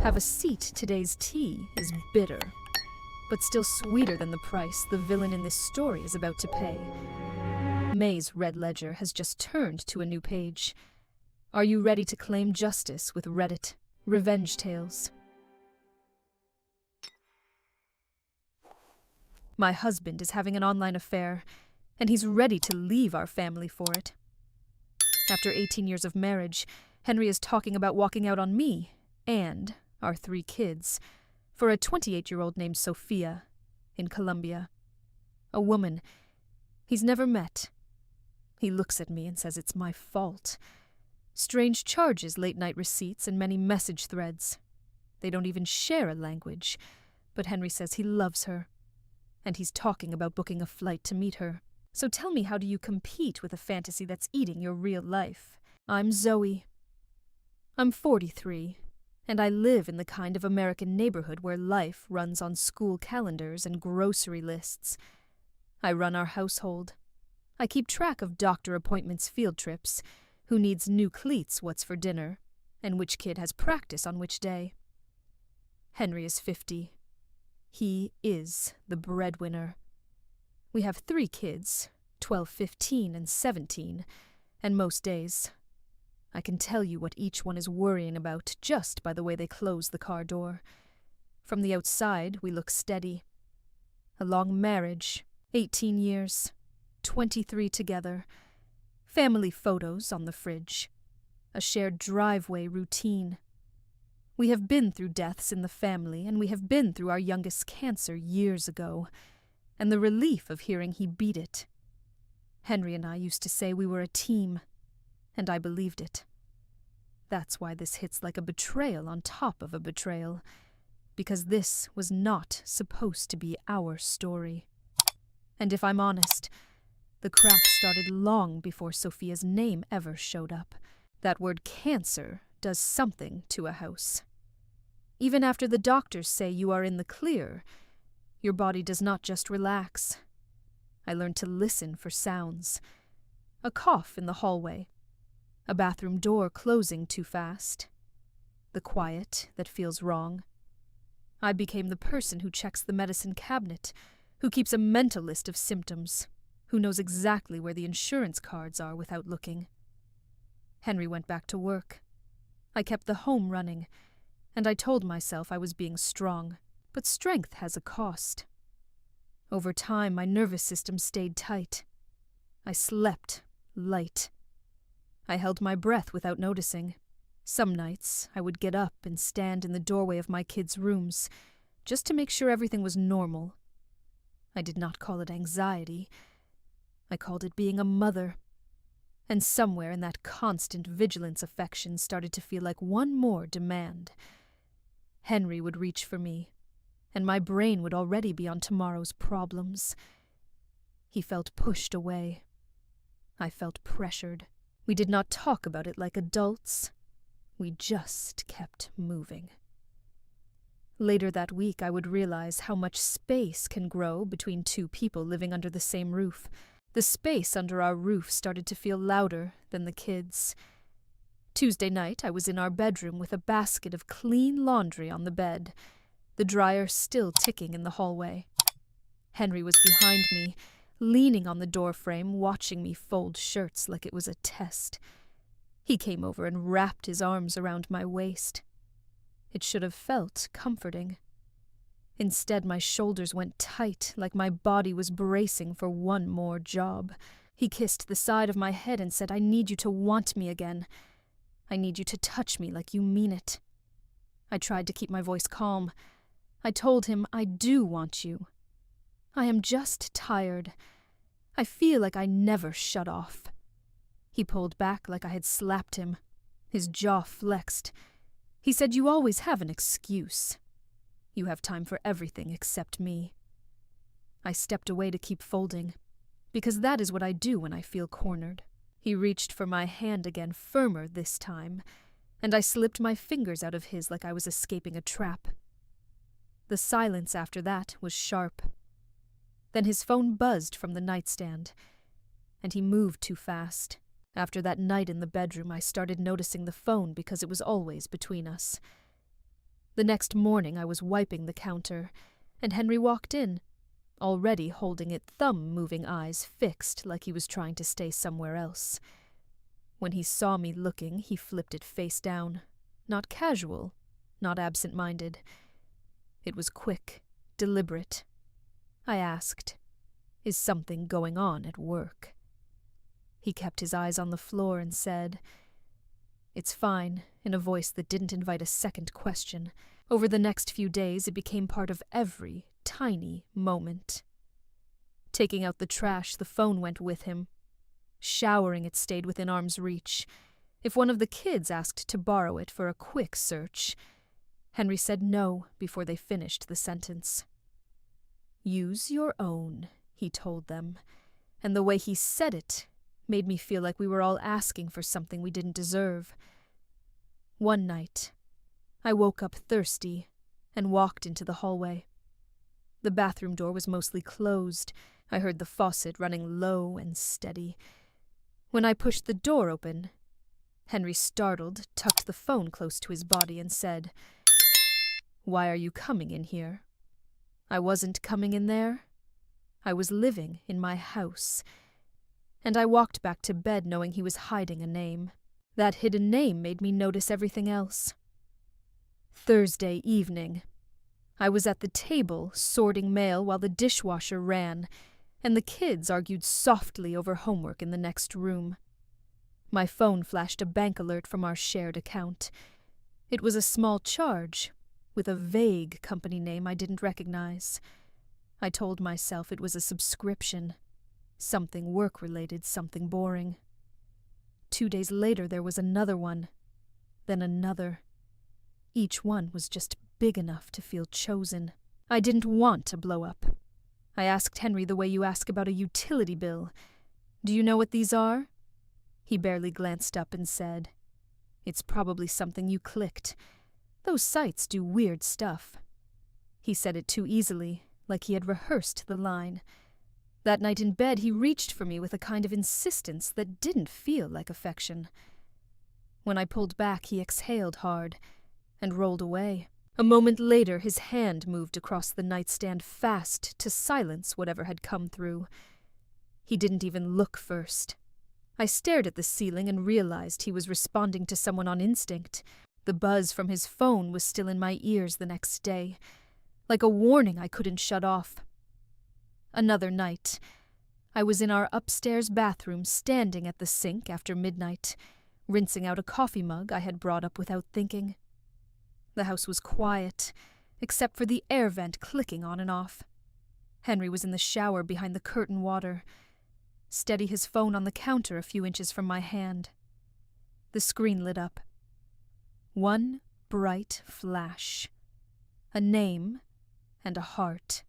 Have a seat, today's tea is bitter, but still sweeter than the price the villain in this story is about to pay. May's red ledger has just turned to a new page. Are you ready to claim justice with Reddit Revenge Tales? My husband is having an online affair, and he's ready to leave our family for it. After 18 years of marriage, Henry is talking about walking out on me and our 3 kids for a 28-year-old named Sophia in Colombia. A woman he's never met. He looks at me and says it's my fault. Strange charges, late-night receipts, and many message threads. They don't even share a language, but Henry says he loves her. And he's talking about booking a flight to meet her. So tell me, how do you compete with a fantasy that's eating your real life? I'm Zoe. I'm 43, and I live in the kind of American neighborhood where life runs on school calendars and grocery lists. I run our household. I keep track of doctor appointments, field trips, who needs new cleats, what's for dinner, and which kid has practice on which day. Henry is 50. He is the breadwinner. We have 3 kids, 12, 15, and 17, and most days I can tell you what each one is worrying about just by the way they close the car door. From the outside, we look steady. A long marriage, 18 years, 23 together, family photos on the fridge, a shared driveway routine. We have been through deaths in the family, and we have been through our youngest cancer years ago, and the relief of hearing he beat it. Henry and I used to say we were a team, and I believed it. That's why this hits like a betrayal on top of a betrayal, because this was not supposed to be our story. And if I'm honest, the crack started long before Sophia's name ever showed up. That word cancer does something to a house. Even after the doctors say you are in the clear, your body does not just relax. I learned to listen for sounds. A cough in the hallway. A bathroom door closing too fast. The quiet that feels wrong. I became the person who checks the medicine cabinet, who keeps a mental list of symptoms, who knows exactly where the insurance cards are without looking. Henry went back to work. I kept the home running, and I told myself I was being strong, but strength has a cost. Over time, my nervous system stayed tight. I slept light. I held my breath without noticing. Some nights, I would get up and stand in the doorway of my kids' rooms, just to make sure everything was normal. I did not call it anxiety. I called it being a mother. And somewhere in that constant vigilance affection started to feel like one more demand. Henry would reach for me, and my brain would already be on tomorrow's problems. He felt pushed away. I felt pressured. We did not talk about it like adults. We just kept moving. Later that week, I would realize how much space can grow between 2 people living under the same roof. The space under our roof started to feel louder than the kids. Tuesday night, I was in our bedroom with a basket of clean laundry on the bed, the dryer still ticking in the hallway. Henry was behind me, leaning on the doorframe, watching me fold shirts like it was a test. He came over and wrapped his arms around my waist. It should have felt comforting. Instead, my shoulders went tight, like my body was bracing for one more job. He kissed the side of my head and said, "I need you to want me again. I need you to touch me like you mean it." I tried to keep my voice calm. I told him, "I do want you. I am just tired. I feel like I never shut off." He pulled back like I had slapped him. His jaw flexed. He said, "You always have an excuse. You have time for everything except me." I stepped away to keep folding, because that is what I do when I feel cornered. He reached for my hand again, firmer this time, and I slipped my fingers out of his like I was escaping a trap. The silence after that was sharp. Then his phone buzzed from the nightstand, and he moved too fast. After that night in the bedroom, I started noticing the phone because it was always between us. The next morning I was wiping the counter, and Henry walked in, already holding it, thumb-moving eyes fixed like he was trying to stay somewhere else. When he saw me looking, he flipped it face down. Not casual, not absent-minded. It was quick, deliberate. I asked, "Is something going on at work?" He kept his eyes on the floor and said, "It's fine," in a voice that didn't invite a second question. Over the next few days, it became part of every tiny moment. Taking out the trash, the phone went with him. Showering, it stayed within arm's reach. If one of the kids asked to borrow it for a quick search, Henry said no before they finished the sentence. "Use your own," he told them, and the way he said it made me feel like we were all asking for something we didn't deserve. One night, I woke up thirsty and walked into the hallway. The bathroom door was mostly closed. I heard the faucet running low and steady. When I pushed the door open, Henry, startled, tucked the phone close to his body and said, "Why are you coming in here?" I wasn't coming in there. I was living in my house. And I walked back to bed knowing he was hiding a name. That hidden name made me notice everything else. Thursday evening. I was at the table, sorting mail while the dishwasher ran, and the kids argued softly over homework in the next room. My phone flashed a bank alert from our shared account. It was a small charge, with a vague company name I didn't recognize. I told myself it was a subscription. Something work-related, something boring. 2 days later there was another one, then another. Each one was just big enough to feel chosen. I didn't want to blow up. I asked Henry the way you ask about a utility bill. "Do you know what these are?" He barely glanced up and said, "It's probably something you clicked. Those sites do weird stuff." He said it too easily, like he had rehearsed the line. That night in bed, he reached for me with a kind of insistence that didn't feel like affection. When I pulled back, he exhaled hard and rolled away. A moment later, his hand moved across the nightstand fast to silence whatever had come through. He didn't even look first. I stared at the ceiling and realized he was responding to someone on instinct. The buzz from his phone was still in my ears the next day, like a warning I couldn't shut off. Another night, I was in our upstairs bathroom standing at the sink after midnight, rinsing out a coffee mug I had brought up without thinking. The house was quiet, except for the air vent clicking on and off. Henry was in the shower behind the curtain water, steady his phone on the counter a few inches from my hand. The screen lit up. One bright flash. A name and a heart.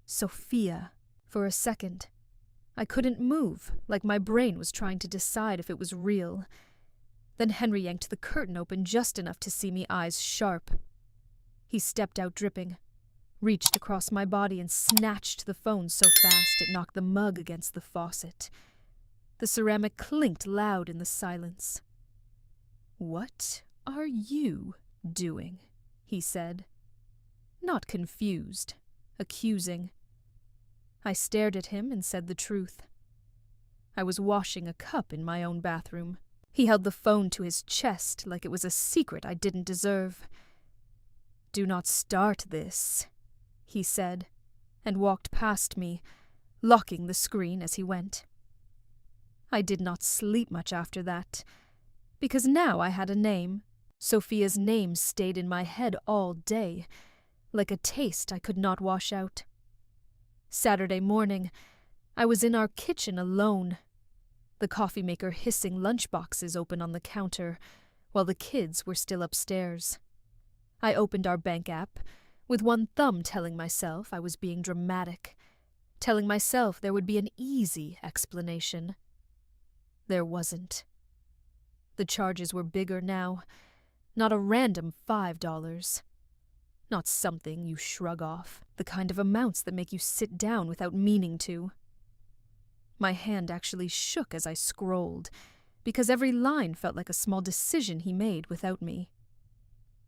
Sophia. For a second, I couldn't move, like my brain was trying to decide if it was real. Then Henry yanked the curtain open just enough to see me eyes sharp. He stepped out dripping, reached across my body and snatched the phone so fast it knocked the mug against the faucet. The ceramic clinked loud in the silence. "What are you doing?" he said. Not confused, accusing. I stared at him and said the truth. I was washing a cup in my own bathroom. He held the phone to his chest like it was a secret I didn't deserve. "Do not start this," he said, and walked past me, locking the screen as he went. I did not sleep much after that, because now I had a name. Sophia's name stayed in my head all day, like a taste I could not wash out. Saturday morning, I was in our kitchen alone, the coffee maker hissing lunchboxes open on the counter, while the kids were still upstairs. I opened our bank app, with one thumb telling myself I was being dramatic, telling myself there would be an easy explanation. There wasn't. The charges were bigger now, not a random $5. Not something you shrug off, the kind of amounts that make you sit down without meaning to. My hand actually shook as I scrolled, because every line felt like a small decision he made without me.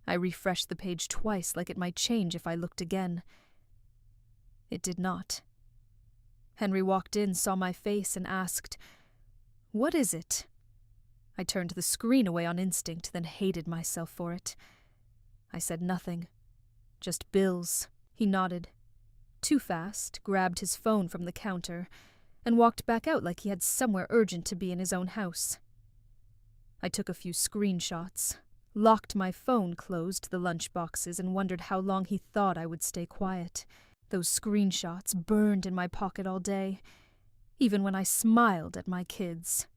I refreshed the page twice, like it might change if I looked again. It did not. Henry walked in, saw my face, and asked, "What is it?" I turned the screen away on instinct, then hated myself for it. I said nothing. "Just bills." He nodded. Too fast, grabbed his phone from the counter, and walked back out like he had somewhere urgent to be in his own house. I took a few screenshots, locked my phone closed the lunch boxes, and wondered how long he thought I would stay quiet. Those screenshots burned in my pocket all day, even when I smiled at my kids.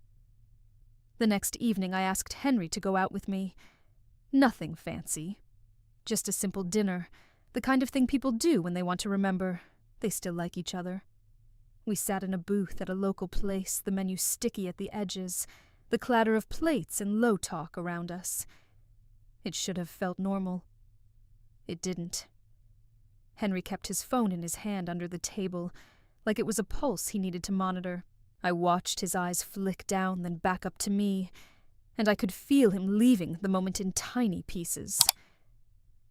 The next evening I asked Henry to go out with me. Nothing fancy. Just a simple dinner, the kind of thing people do when they want to remember they still like each other. We sat in a booth at a local place, the menu sticky at the edges, the clatter of plates and low talk around us. It should have felt normal. It didn't. Henry kept his phone in his hand under the table, like it was a pulse he needed to monitor. I watched his eyes flick down, then back up to me, and I could feel him leaving the moment in tiny pieces.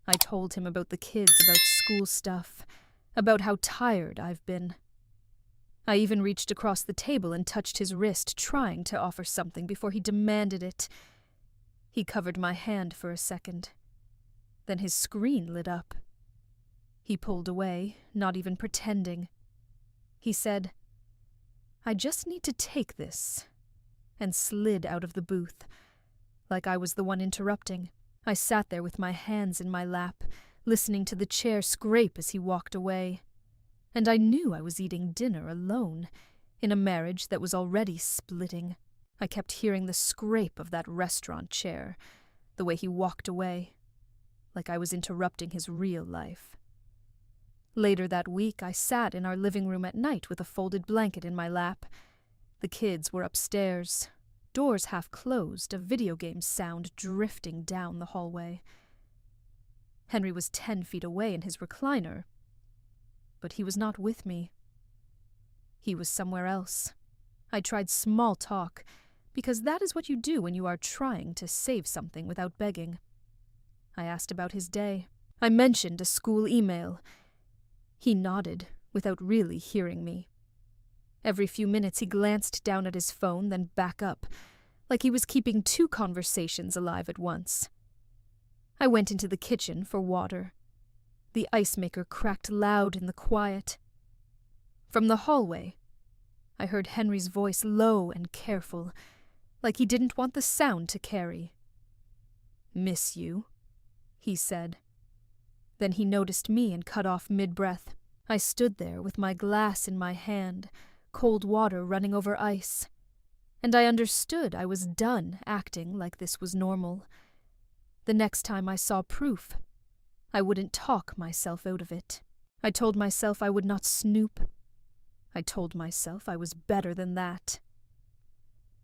I told him about the kids, about school stuff, about how tired I've been. I even reached across the table and touched his wrist, trying to offer something before he demanded it. He covered my hand for a second. Then his screen lit up. He pulled away, not even pretending. He said, "I just need to take this," and slid out of the booth, like I was the one interrupting. I sat there with my hands in my lap, listening to the chair scrape as he walked away. And I knew I was eating dinner alone, in a marriage that was already splitting. I kept hearing the scrape of that restaurant chair, the way he walked away, like I was interrupting his real life. Later that week, I sat in our living room at night with a folded blanket in my lap. The kids were upstairs, doors half closed, a video game sound drifting down the hallway. Henry was 10 feet away in his recliner, but he was not with me. He was somewhere else. I tried small talk, because that is what you do when you are trying to save something without begging. I asked about his day. I mentioned a school email. He nodded, without really hearing me. Every few minutes he glanced down at his phone, then back up, like he was keeping 2 conversations alive at once. I went into the kitchen for water. The ice maker cracked loud in the quiet. From the hallway, I heard Henry's voice, low and careful, like he didn't want the sound to carry. "Miss you," he said. Then he noticed me and cut off mid-breath. I stood there with my glass in my hand, cold water running over ice. And I understood I was done acting like this was normal. The next time I saw proof, I wouldn't talk myself out of it. I told myself I would not snoop. I told myself I was better than that.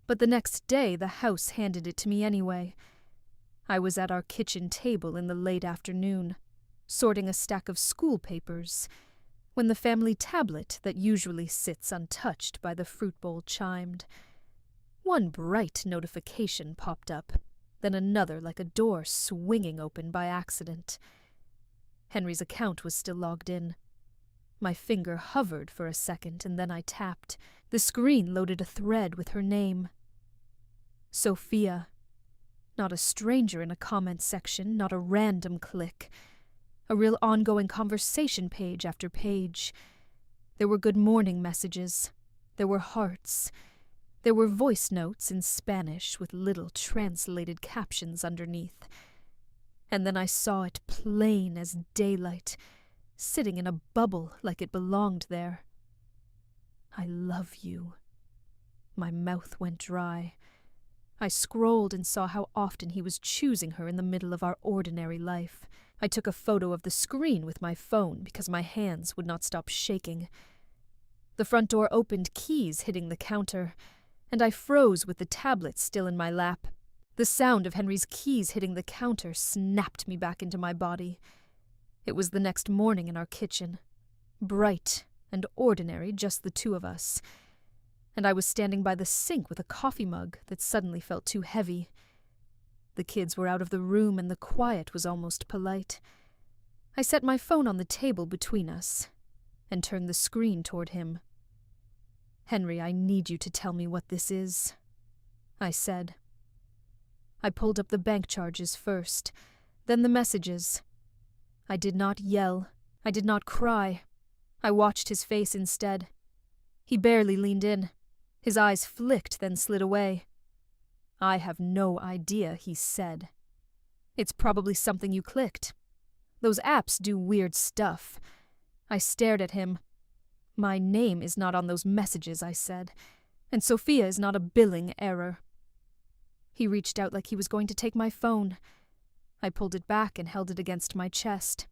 But the next day the house handed it to me anyway. I was at our kitchen table in the late afternoon, sorting a stack of school papers, when the family tablet that usually sits untouched by the fruit bowl chimed. One bright notification popped up, then another like a door swinging open by accident. Henry's account was still logged in. My finger hovered for a second, and then I tapped. The screen loaded a thread with her name. Sophia. Not a stranger in a comment section, not a random click. A real ongoing conversation, page after page. There were good morning messages. There were hearts. There were voice notes in Spanish with little translated captions underneath. And then I saw it plain as daylight, sitting in a bubble like it belonged there. "I love you." My mouth went dry. I scrolled and saw how often he was choosing her in the middle of our ordinary life. I took a photo of the screen with my phone because my hands would not stop shaking. The front door opened, keys hitting the counter, and I froze with the tablet still in my lap. The sound of Henry's keys hitting the counter snapped me back into my body. It was the next morning in our kitchen. Bright and ordinary, just the 2 of us. And I was standing by the sink with a coffee mug that suddenly felt too heavy. The kids were out of the room and the quiet was almost polite. I set my phone on the table between us and turned the screen toward him. "Henry, I need you to tell me what this is," I said. I pulled up the bank charges first, then the messages. I did not yell. I did not cry. I watched his face instead. He barely leaned in. His eyes flicked, then slid away. "I have no idea," he said. "It's probably something you clicked. Those apps do weird stuff." I stared at him. "My name is not on those messages," I said, "and Sophia is not a billing error." He reached out like he was going to take my phone. I pulled it back and held it against my chest.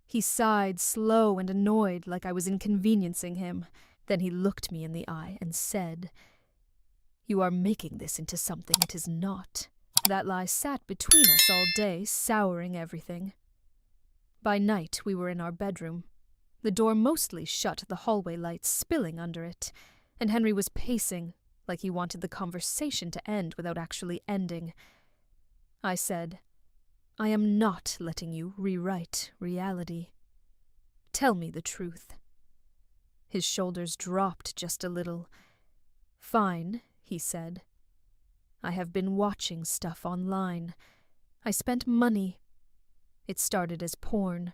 He sighed, slow and annoyed, like I was inconveniencing him. Then he looked me in the eye and said, "You are making this into something it is not." That lie sat between us all day, souring everything. By night, we were in our bedroom. The door mostly shut, the hallway lights spilling under it, and Henry was pacing, like he wanted the conversation to end without actually ending. I said, "I am not letting you rewrite reality. Tell me the truth." His shoulders dropped just a little. "Fine," he said. "I have been watching stuff online. I spent money. It started as porn.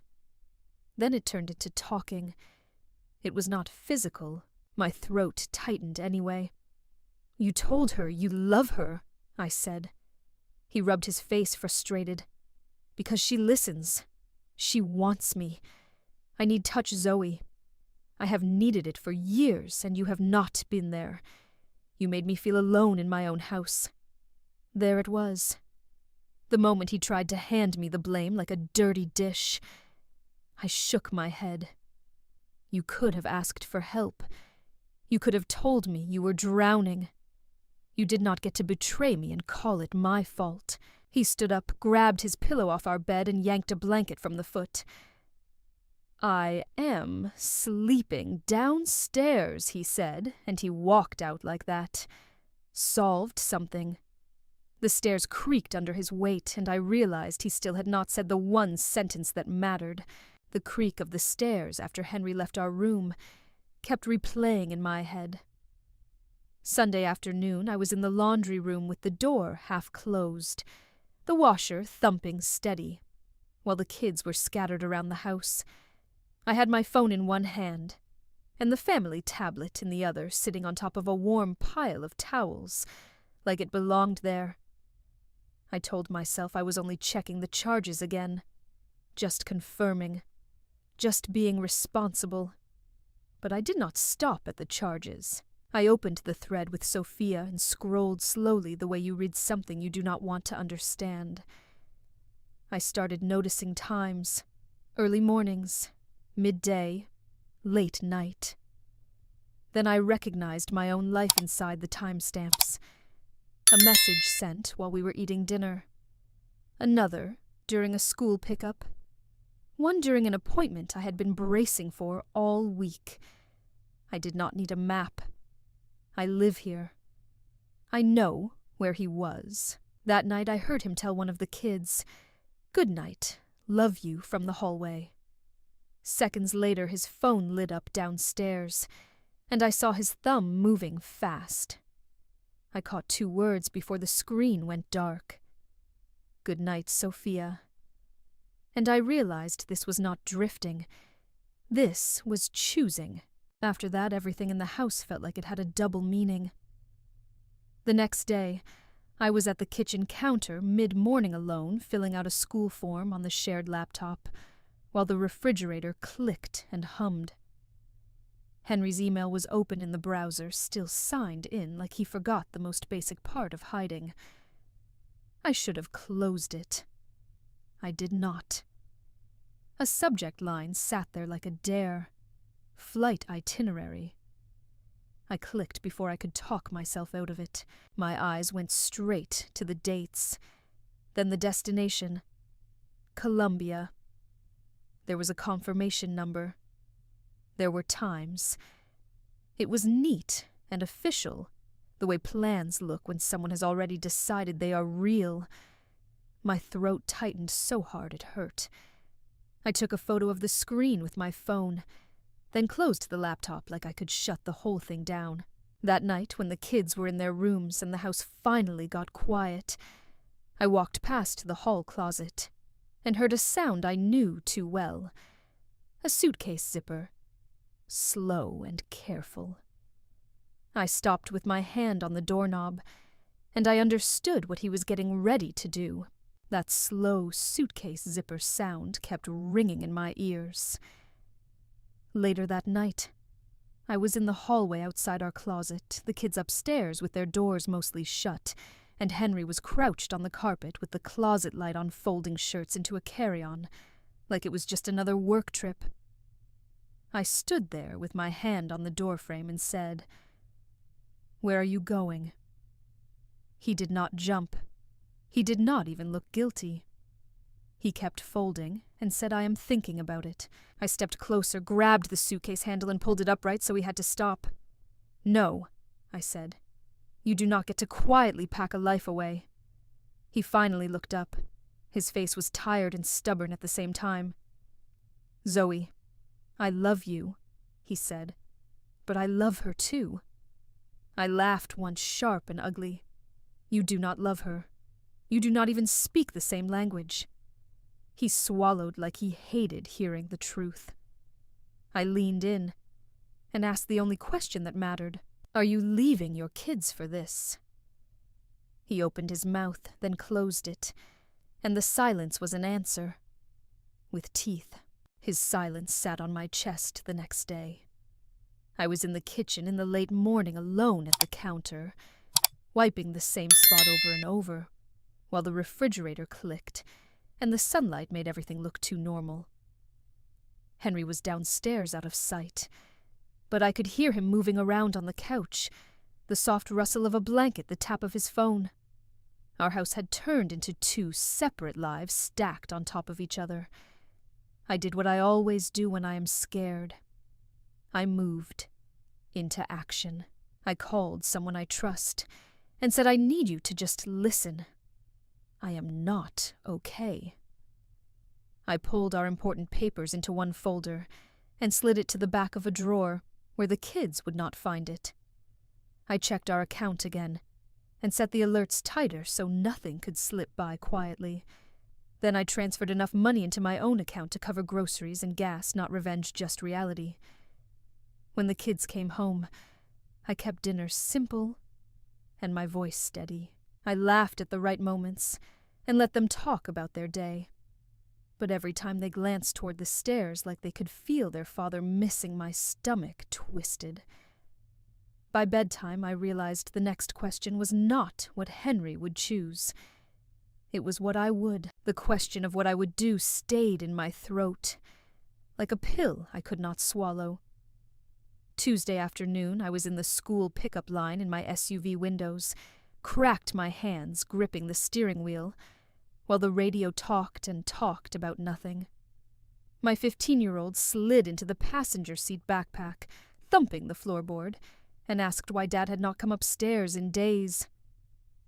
Then it turned into talking. It was not physical. My throat tightened anyway. You told her you love her," I said. He rubbed his face, frustrated. "Because she listens. She wants me. I need touch Zoe. I have needed it for years, and you have not been there. You made me feel alone in my own house." There it was. The moment he tried to hand me the blame like a dirty dish. I shook my head. "You could have asked for help. You could have told me you were drowning. You did not get to betray me and call it my fault." He stood up, grabbed his pillow off our bed, and yanked a blanket from the foot. "I am sleeping downstairs," he said, and he walked out like that. Solved something. The stairs creaked under his weight, and I realized he still had not said the one sentence that mattered. The creak of the stairs after Henry left our room kept replaying in my head. Sunday afternoon, I was in the laundry room with the door half closed, the washer thumping steady, while the kids were scattered around the house. I had my phone in one hand, and the family tablet in the other, sitting on top of a warm pile of towels, like it belonged there. I told myself I was only checking the charges again, just confirming, just being responsible. But I did not stop at the charges. I opened the thread with Sophia and scrolled slowly the way you read something you do not want to understand. I started noticing times, early mornings, midday, late night. Then I recognized my own life inside the timestamps. A message sent while we were eating dinner. Another during a school pickup. One during an appointment I had been bracing for all week. I did not need a map. I live here. I know where he was. That night I heard him tell one of the kids, "Good night, love you," from the hallway. Seconds later his phone lit up downstairs, and I saw his thumb moving fast. I caught 2 words before the screen went dark. "Good night, Sophia." And I realized this was not drifting. This was choosing. After that, everything in the house felt like it had a double meaning. The next day, I was at the kitchen counter mid-morning alone, filling out a school form on the shared laptop, while the refrigerator clicked and hummed. Henry's email was open in the browser, still signed in like he forgot the most basic part of hiding. I should have closed it. I did not. A subject line sat there like a dare. Flight itinerary. I clicked before I could talk myself out of it. My eyes went straight to the dates. Then the destination. Colombia. There was a confirmation number. There were times. It was neat and official, the way plans look when someone has already decided they are real. My throat tightened so hard it hurt. I took a photo of the screen with my phone, then closed the laptop like I could shut the whole thing down. That night, when the kids were in their rooms and the house finally got quiet, I walked past the hall closet and heard a sound I knew too well. A suitcase zipper. Slow and careful. I stopped with my hand on the doorknob, and I understood what he was getting ready to do. That slow suitcase zipper sound kept ringing in my ears. Later that night, I was in the hallway outside our closet, the kids upstairs with their doors mostly shut, and Henry was crouched on the carpet with the closet light on, folding shirts into a carry-on, like it was just another work trip. I stood there with my hand on the doorframe and said, "Where are you going?" He did not jump. He did not even look guilty. He kept folding and said, "I am thinking about it." I stepped closer, grabbed the suitcase handle and pulled it upright so he had to stop. "No," I said. "You do not get to quietly pack a life away." He finally looked up. His face was tired and stubborn at the same time. "Zoe, I love you," he said, "but I love her too." I laughed once, sharp and ugly. "You do not love her. You do not even speak the same language." He swallowed like he hated hearing the truth. I leaned in and asked the only question that mattered. "Are you leaving your kids for this?" He opened his mouth, then closed it, and the silence was an answer. With teeth, his silence sat on my chest the next day. I was in the kitchen in the late morning alone at the counter, wiping the same spot over and over, while the refrigerator clicked, and the sunlight made everything look too normal. Henry was downstairs out of sight, but I could hear him moving around on the couch, the soft rustle of a blanket, the tap of his phone. Our house had turned into two separate lives stacked on top of each other. I did what I always do when I am scared. I moved into action. I called someone I trust and said, "I need you to just listen. I am not okay." I pulled our important papers into one folder and slid it to the back of a drawer where the kids would not find it. I checked our account again and set the alerts tighter so nothing could slip by quietly. Then I transferred enough money into my own account to cover groceries and gas, not revenge, just reality. When the kids came home, I kept dinner simple and my voice steady. I laughed at the right moments and let them talk about their day. But every time they glanced toward the stairs like they could feel their father missing, my stomach twisted. By bedtime, I realized the next question was not what Henry would choose. It was what I would. The question of what I would do stayed in my throat, like a pill I could not swallow. Tuesday afternoon, I was in the school pickup line in my SUV windows, cracked my hands gripping the steering wheel, while the radio talked and talked about nothing. My 15-year-old slid into the passenger seat backpack, thumping the floorboard, and asked why Dad had not come upstairs in days.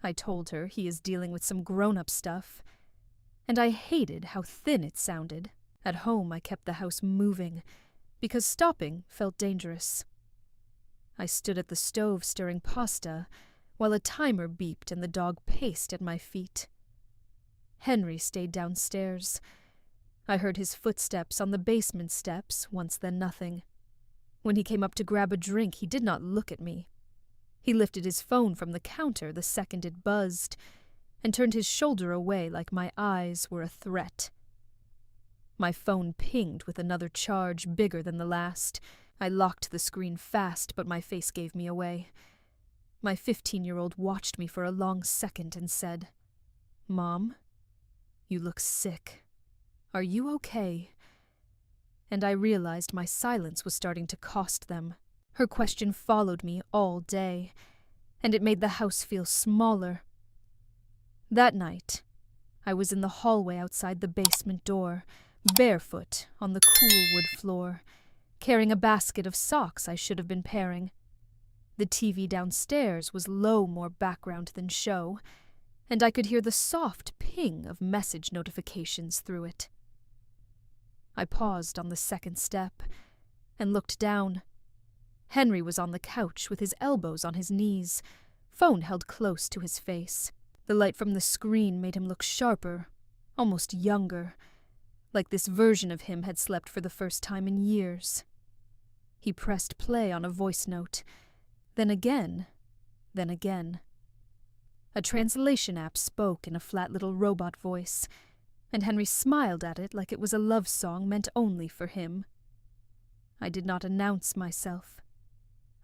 I told her he is dealing with some grown-up stuff, and I hated how thin it sounded. At home, I kept the house moving, because stopping felt dangerous. I stood at the stove stirring pasta, while a timer beeped and the dog paced at my feet. Henry stayed downstairs. I heard his footsteps on the basement steps, once then nothing. When he came up to grab a drink, he did not look at me. He lifted his phone from the counter the second it buzzed, and turned his shoulder away like my eyes were a threat. My phone pinged with another charge bigger than the last. I locked the screen fast, but my face gave me away. My 15-year-old watched me for a long second and said, "Mom, you look sick. Are you okay?" And I realized my silence was starting to cost them. Her question followed me all day, and it made the house feel smaller. That night, I was in the hallway outside the basement door, barefoot on the cool wood floor, carrying a basket of socks I should have been pairing. The TV downstairs was low more background than show, and I could hear the soft ping of message notifications through it. I paused on the second step and looked down. Henry was on the couch with his elbows on his knees, phone held close to his face. The light from the screen made him look sharper, almost younger, like this version of him had slept for the first time in years. He pressed play on a voice note, then again. A translation app spoke in a flat little robot voice, and Henry smiled at it like it was a love song meant only for him. I did not announce myself.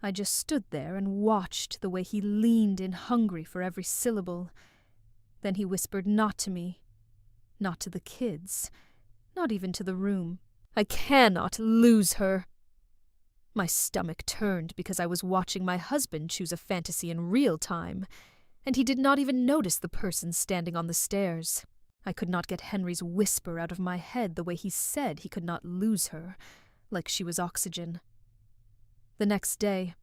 I just stood there and watched the way he leaned in hungry for every syllable. Then he whispered not to me, not to the kids, not even to the room. I cannot lose her. My stomach turned because I was watching my husband choose a fantasy in real time, and he did not even notice the person standing on the stairs. I could not get Henry's whisper out of my head the way he said he could not lose her, like she was oxygen. The next day,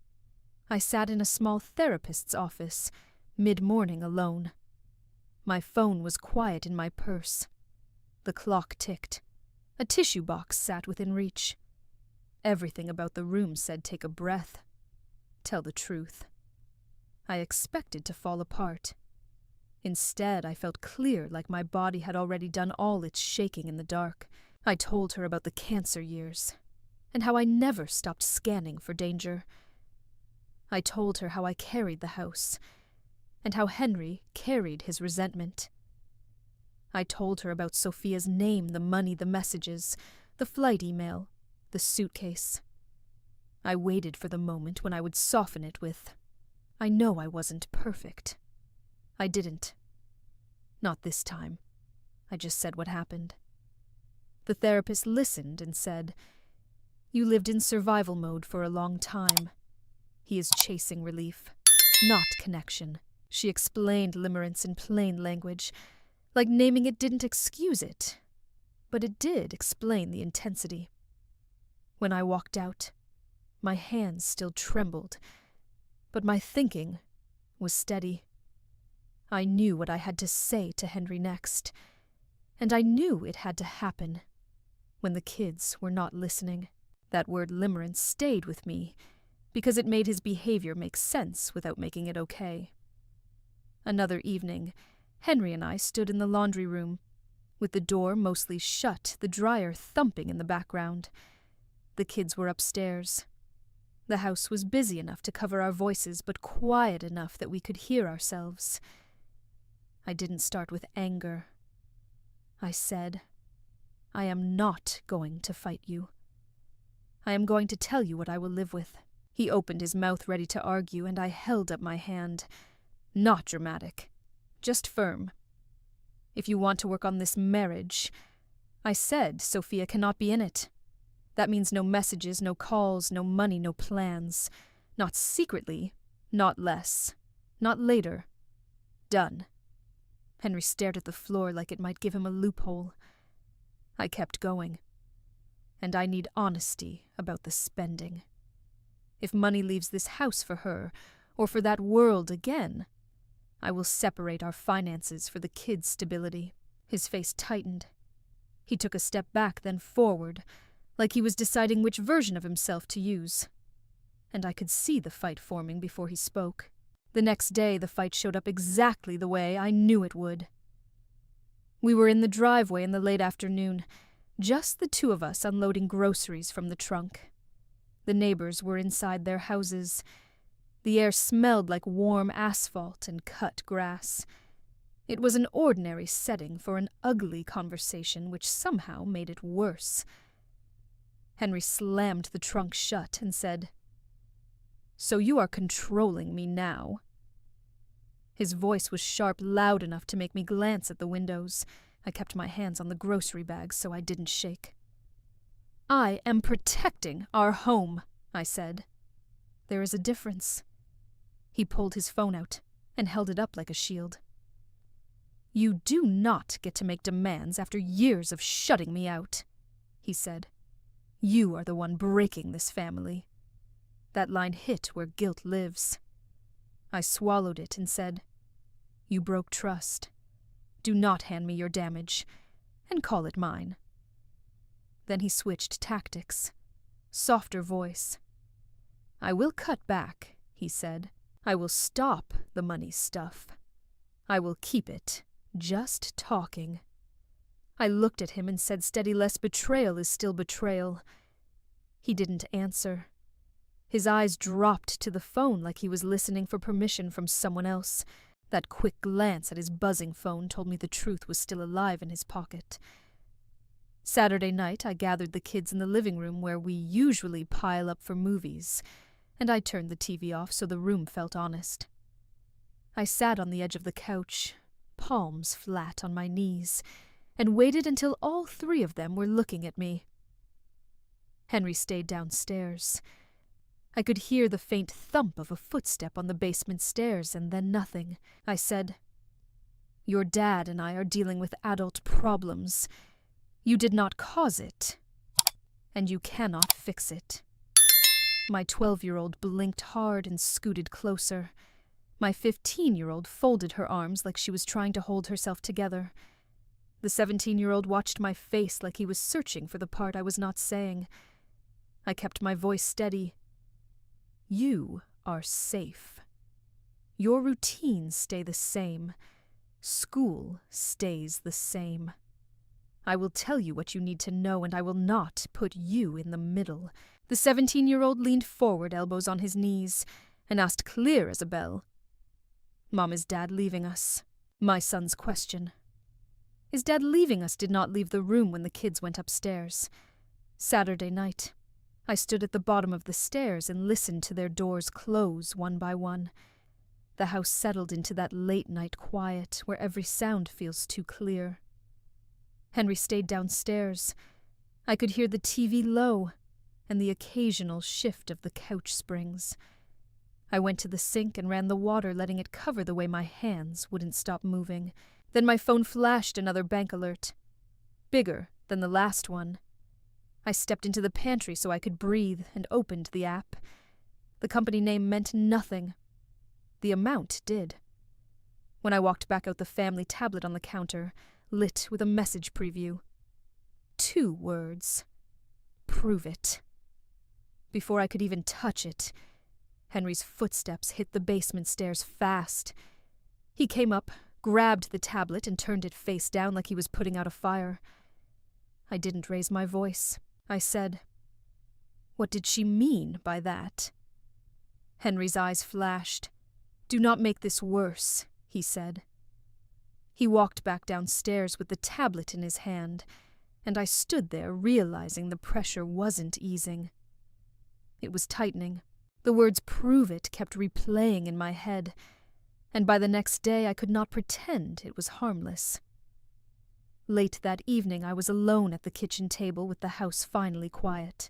I sat in a small therapist's office, mid-morning alone. My phone was quiet in my purse. The clock ticked. A tissue box sat within reach. Everything about the room said take a breath. Tell the truth. I expected to fall apart. Instead, I felt clear, like my body had already done all its shaking in the dark. I told her about the cancer years, and how I never stopped scanning for danger. I told her how I carried the house, and how Henry carried his resentment. I told her about Sophia's name, the money, the messages, the flight email, the suitcase. I waited for the moment when I would soften it with, I know I wasn't perfect. I didn't. Not this time. I just said what happened. The therapist listened and said, You lived in survival mode for a long time. He is chasing relief, not connection. She explained limerence in plain language, like naming it didn't excuse it, but it did explain the intensity. When I walked out, my hands still trembled, but my thinking was steady. I knew what I had to say to Henry next, and I knew it had to happen when the kids were not listening. That word limerence stayed with me because it made his behavior make sense without making it okay. Another evening, Henry and I stood in the laundry room, with the door mostly shut, the dryer thumping in the background. The kids were upstairs. The house was busy enough to cover our voices, but quiet enough that we could hear ourselves. I didn't start with anger. I said, I am not going to fight you. I am going to tell you what I will live with. He opened his mouth ready to argue, and I held up my hand. Not dramatic, just firm. If you want to work on this marriage, I said Sophia cannot be in it. That means no messages, no calls, no money, no plans. Not secretly, not less, not later. Done. Henry stared at the floor like it might give him a loophole. I kept going. And I need honesty about the spending. If money leaves this house for her, or for that world again, I will separate our finances for the kids' stability. His face tightened. He took a step back, then forward, like he was deciding which version of himself to use. And I could see the fight forming before he spoke. The next day, the fight showed up exactly the way I knew it would. We were in the driveway in the late afternoon, just the two of us unloading groceries from the trunk. The neighbors were inside their houses. The air smelled like warm asphalt and cut grass. It was an ordinary setting for an ugly conversation which somehow made it worse. Henry slammed the trunk shut and said, So you are controlling me now? His voice was sharp, loud enough to make me glance at the windows. I kept my hands on the grocery bags so I didn't shake. I am protecting our home, I said. There is a difference. He pulled his phone out and held it up like a shield. You do not get to make demands after years of shutting me out, he said. You are the one breaking this family. That line hit where guilt lives. I swallowed it and said, You broke trust. Do not hand me your damage, and call it mine." Then he switched tactics. Softer voice. "I will cut back," he said. "I will stop the money stuff. I will keep it just talking." I looked at him and said steady, less betrayal is still betrayal. He didn't answer. His eyes dropped to the phone like he was listening for permission from someone else. That quick glance at his buzzing phone told me the truth was still alive in his pocket. Saturday night, I gathered the kids in the living room where we usually pile up for movies, and I turned the TV off so the room felt honest. I sat on the edge of the couch, palms flat on my knees, and waited until all three of them were looking at me. Henry stayed downstairs. I could hear the faint thump of a footstep on the basement stairs, and then nothing. I said, "Your dad and I are dealing with adult problems. You did not cause it, and you cannot fix it." My 12-year-old blinked hard and scooted closer. My 15-year-old folded her arms like she was trying to hold herself together. The 17-year-old watched my face like he was searching for the part I was not saying. I kept my voice steady. "You are safe. Your routines stay the same. School stays the same. I will tell you what you need to know, and I will not put you in the middle." The 17-year-old leaned forward, elbows on his knees, and asked clear as a bell, "Mom, is Dad leaving us?" My son's question. His dad leaving us did not leave the room when the kids went upstairs. Saturday night. I stood at the bottom of the stairs and listened to their doors close one by one. The house settled into that late-night quiet where every sound feels too clear. Henry stayed downstairs. I could hear the TV low and the occasional shift of the couch springs. I went to the sink and ran the water, letting it cover the way my hands wouldn't stop moving. Then my phone flashed another bank alert, bigger than the last one. I stepped into the pantry so I could breathe and opened the app. The company name meant nothing. The amount did. When I walked back out, the family tablet on the counter, lit with a message preview. 2 words. "Prove it." Before I could even touch it, Henry's footsteps hit the basement stairs fast. He came up, grabbed the tablet, and turned it face down like he was putting out a fire. I didn't raise my voice. I said, "What did she mean by that?" Henry's eyes flashed. "Do not make this worse," he said. He walked back downstairs with the tablet in his hand, and I stood there realizing the pressure wasn't easing. It was tightening. The words "prove it" kept replaying in my head, and by the next day I could not pretend it was harmless. Late that evening I was alone at the kitchen table with the house finally quiet.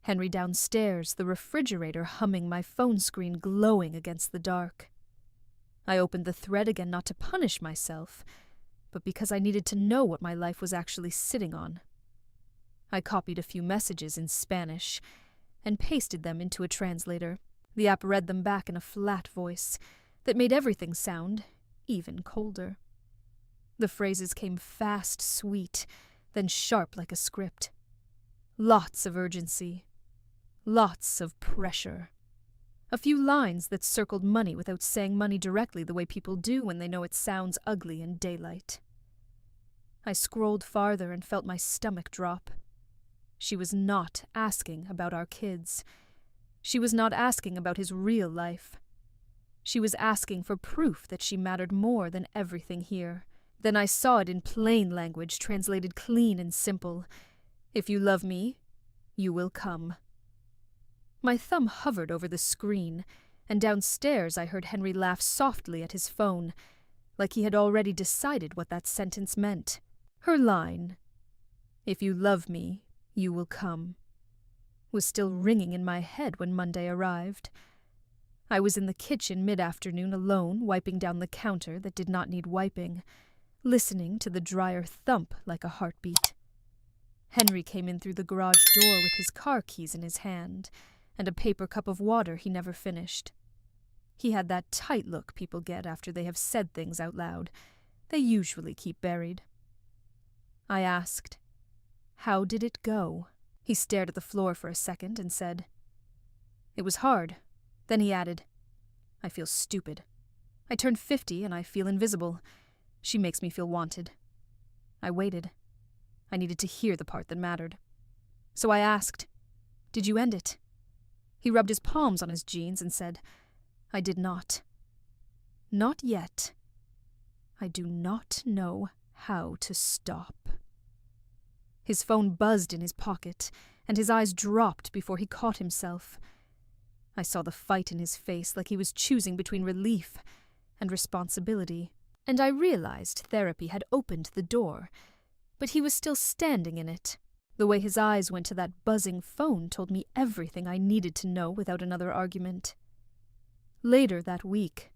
Henry downstairs, the refrigerator humming, my phone screen glowing against the dark. I opened the thread again not to punish myself, but because I needed to know what my life was actually sitting on. I copied a few messages in Spanish and pasted them into a translator. The app read them back in a flat voice that made everything sound even colder. The phrases came fast, sweet, then sharp like a script. Lots of urgency. Lots of pressure. A few lines that circled money without saying money directly the way people do when they know it sounds ugly in daylight. I scrolled farther and felt my stomach drop. She was not asking about our kids. She was not asking about his real life. She was asking for proof that she mattered more than everything here. Then I saw it in plain language, translated clean and simple. "If you love me, you will come." My thumb hovered over the screen, and downstairs I heard Henry laugh softly at his phone, like he had already decided what that sentence meant. Her line, "If you love me, you will come," was still ringing in my head when Monday arrived. I was in the kitchen mid-afternoon alone, wiping down the counter that did not need wiping, listening to the dryer thump like a heartbeat. Henry came in through the garage door with his car keys in his hand, and a paper cup of water he never finished. He had that tight look people get after they have said things out loud, They usually keep buried. I asked, "How did it go?" He stared at the floor for a second and said, "It was hard." Then he added, "I feel stupid. I turned 50 and I feel invisible. She makes me feel wanted." I waited. I needed to hear the part that mattered. So I asked, "Did you end it?" He rubbed his palms on his jeans and said, "I did not. Not yet. I do not know how to stop." His phone buzzed in his pocket, and his eyes dropped before he caught himself. I saw the fight in his face, like he was choosing between relief and responsibility, and I realized therapy had opened the door, but he was still standing in it. The way his eyes went to that buzzing phone told me everything I needed to know without another argument. Later that week,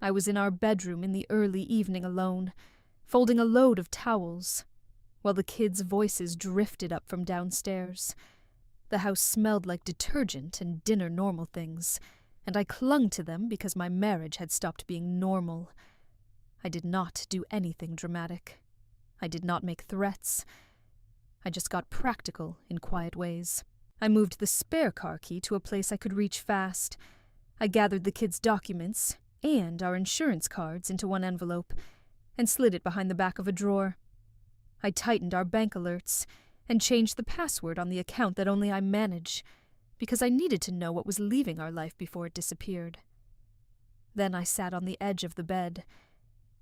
I was in our bedroom in the early evening alone, folding a load of towels, while the kids' voices drifted up from downstairs. The house smelled like detergent and dinner normal things, and I clung to them because my marriage had stopped being normal. I did not do anything dramatic. I did not make threats. I just got practical in quiet ways. I moved the spare car key to a place I could reach fast. I gathered the kids' documents and our insurance cards into one envelope and slid it behind the back of a drawer. I tightened our bank alerts and changed the password on the account that only I manage, because I needed to know what was leaving our life before it disappeared. Then I sat on the edge of the bed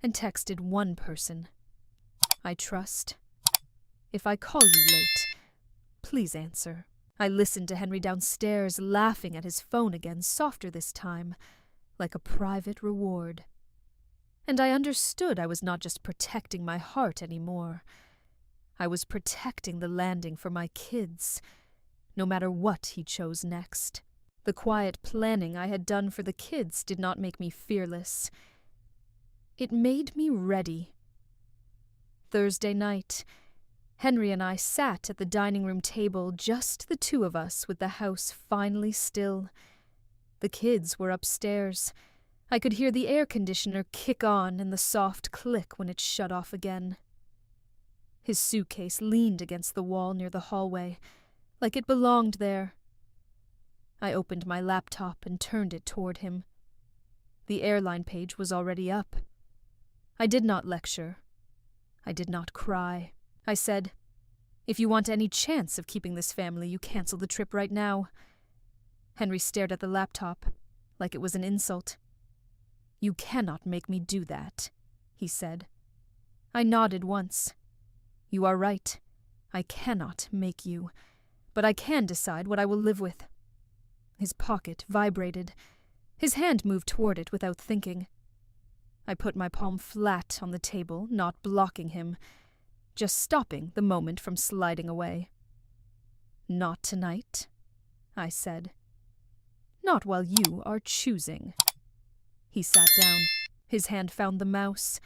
and texted one person I trust. "If I call you late, please answer." I listened to Henry downstairs, laughing at his phone again, softer this time, like a private reward. And I understood I was not just protecting my heart anymore. I was protecting the landing for my kids, no matter what he chose next. The quiet planning I had done for the kids did not make me fearless. It made me ready. Thursday night, Henry and I sat at the dining room table, just the two of us, with the house finally still. The kids were upstairs. I could hear the air conditioner kick on and the soft click when it shut off again. His suitcase leaned against the wall near the hallway, like it belonged there. I opened my laptop and turned it toward him. The airline page was already up. I did not lecture. I did not cry. I said, "If you want any chance of keeping this family, you cancel the trip right now." Henry stared at the laptop, like it was an insult. "You cannot make me do that," he said. I nodded once. "You are right. I cannot make you, but I can decide what I will live with." His pocket vibrated. His hand moved toward it without thinking. I put my palm flat on the table, not blocking him, just stopping the moment from sliding away. "Not tonight," I said. "Not while you are choosing." He sat down. His hand found the mouse.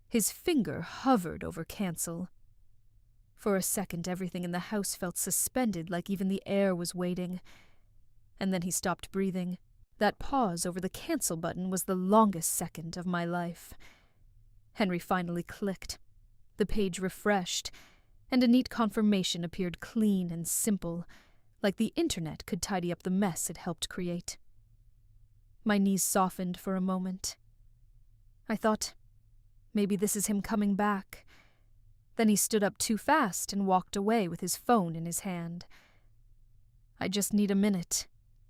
His finger hovered over cancel. For a second, everything in the house felt suspended, like even the air was waiting. And then he stopped breathing. That pause over the cancel button was the longest second of my life. Henry finally clicked. The page refreshed, and a neat confirmation appeared, clean and simple, like the internet could tidy up the mess it helped create. My knees softened for a moment. I thought, maybe this is him coming back. Then he stood up too fast and walked away with his phone in his hand. "I just need a minute,"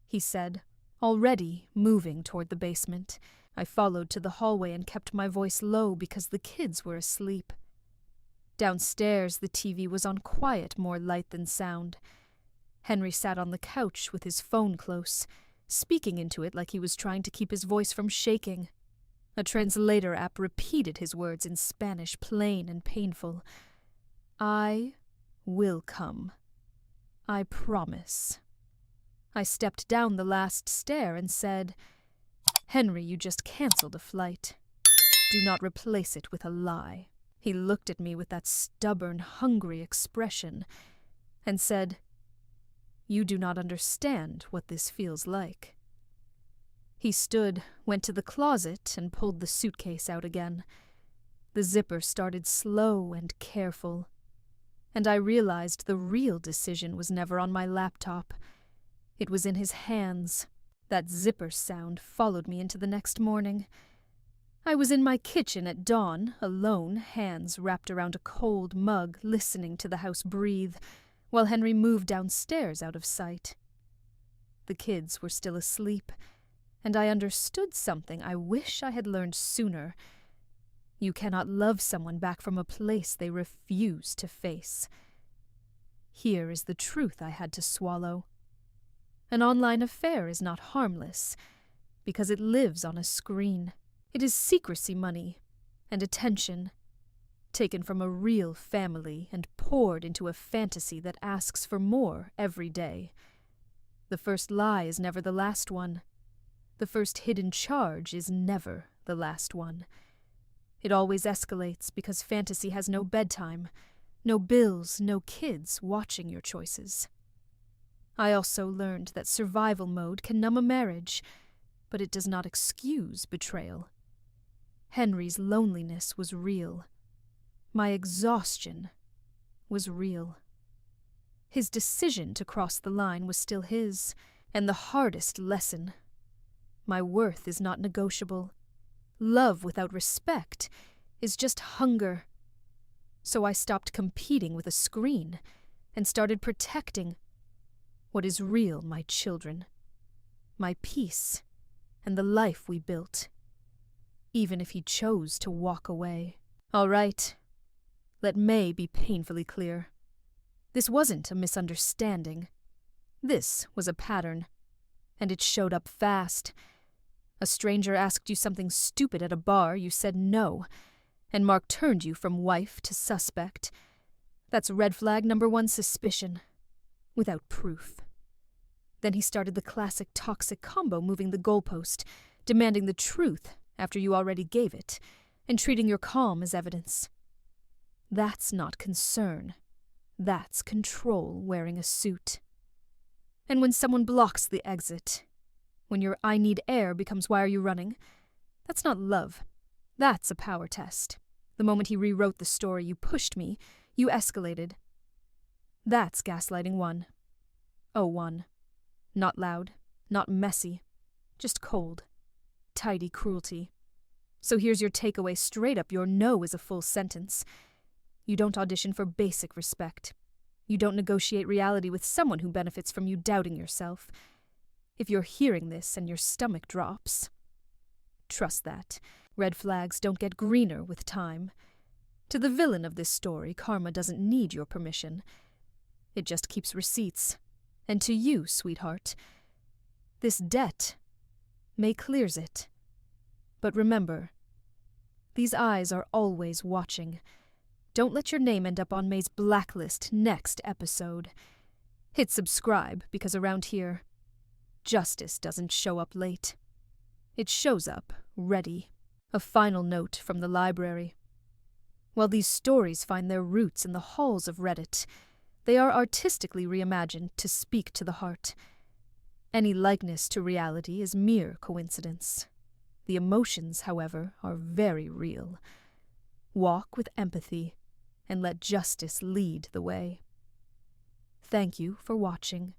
he said, already moving toward the basement. I followed to the hallway and kept my voice low because the kids were asleep. Downstairs, the TV was on quiet, more light than sound. Henry sat on the couch with his phone close, speaking into it like he was trying to keep his voice from shaking. A translator app repeated his words in Spanish, plain and painful. "I will come. I promise." I stepped down the last stair and said, "Henry, you just cancelled a flight. Do not replace it with a lie." He looked at me with that stubborn, hungry expression and said, "You do not understand what this feels like." He stood, went to the closet, and pulled the suitcase out again. The zipper started slow and careful, and I realized the real decision was never on my laptop. It was in his hands. That zipper sound followed me into the next morning. I was in my kitchen at dawn, alone, hands wrapped around a cold mug, listening to the house breathe, while Henry moved downstairs out of sight. The kids were still asleep, and I understood something I wish I had learned sooner. You cannot love someone back from a place they refuse to face. Here is the truth I had to swallow. An online affair is not harmless, because it lives on a screen. It is secrecy money and attention, taken from a real family and poured into a fantasy that asks for more every day. The first lie is never the last one. The first hidden charge is never the last one. It always escalates because fantasy has no bedtime, no bills, no kids watching your choices. I also learned that survival mode can numb a marriage, but it does not excuse betrayal. Henry's loneliness was real. My exhaustion was real. His decision to cross the line was still his, and the hardest lesson. My worth is not negotiable. Love without respect is just hunger. So I stopped competing with a screen and started protecting what is real, my children, my peace, and the life we built, even if he chose to walk away. All right, let May be painfully clear. This wasn't a misunderstanding. This was a pattern, and it showed up fast. A stranger asked you something stupid at a bar, you said no, and Mark turned you from wife to suspect. That's red flag number 1, suspicion, without proof. Then he started the classic toxic combo, moving the goalpost, demanding the truth after you already gave it, and treating your calm as evidence. That's not concern. That's control wearing a suit. And when someone blocks the exit, when your "I need air" becomes "why are you running?" That's not love. That's a power test. The moment he rewrote the story, you pushed me, you escalated. That's gaslighting 1. Oh, 1. Not loud, not messy, just cold, tidy cruelty. So here's your takeaway straight up. Your no is a full sentence. You don't audition for basic respect. You don't negotiate reality with someone who benefits from you doubting yourself. If you're hearing this and your stomach drops, trust that. Red flags don't get greener with time. To the villain of this story, karma doesn't need your permission. It just keeps receipts. And to you, sweetheart, this debt, May clears it. But remember, these eyes are always watching. Don't let your name end up on May's blacklist next episode. Hit subscribe, because around here, justice doesn't show up late. It shows up ready. A final note from the library. While these stories find their roots in the halls of Reddit, they are artistically reimagined to speak to the heart. Any likeness to reality is mere coincidence. The emotions, however, are very real. Walk with empathy, and let justice lead the way. Thank you for watching.